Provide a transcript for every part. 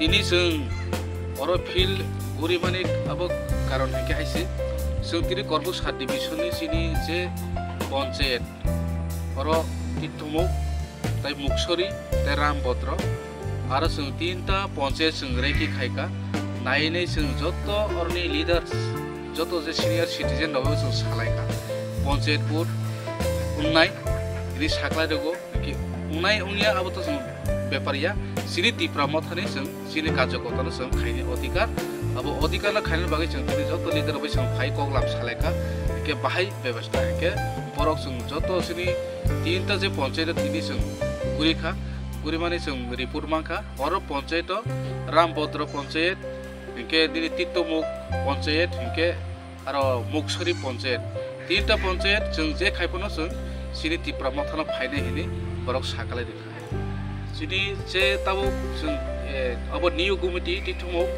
ini seng oro fil guri mane abo karon ke haise seng tiri korbu sat division ni sini je panchayat oro titumuk tai muksori tai rambodro aro seng tinta panchayat seng reki khaika naine seng joto orni leaders joto je senior citizen no seng salaika panchayat pur unnai ini sakla dego ki unnai ungya abo to seng beparia sini tipramot hane seng sini kajakota seng khaine odikar abo odikar la khaine bagai seng tini joto leader bai seng phai koglam salaika ke bahai ব্যবস্থা ke borok sung joto sini tinta je panchayat tini sung gurikha guri mane sung ripur mangkha oro panchayat rambodro panchayat ke dini titumuk panchayat ke aro muksori panchayat tinta panchayat sung je khaipono sung sini tipramot thana phaine hini borok sakale dikha sini je tabu sung abo new committee titumuk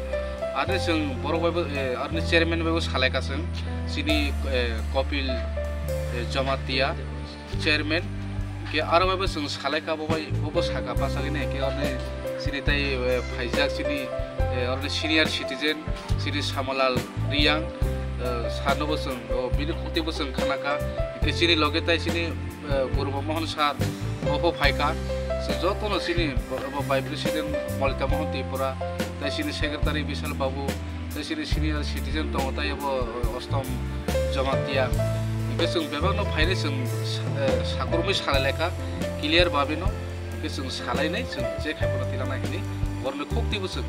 ada sung borok bai arni chairman bai salaika sung sini kopil jamatia chairman ke aro bai sung salaika bai bobo saka pasagine ke arni sini tai phaijak sini arni senior citizen sini samalal riang sanobo sung bini khoti bo sung khanaka ke sini loge tai sini purbo mohan sar opo phaika se jotono sini bai president malika mohan tripura tai sini secretary Bishal Babu tai sini senior citizen tongo tai abo ostom jamatia besung bebano phaine sung sakurmai salaleka clear babino besung salai nai sung je khaipono tilana hini borne khokti bo sung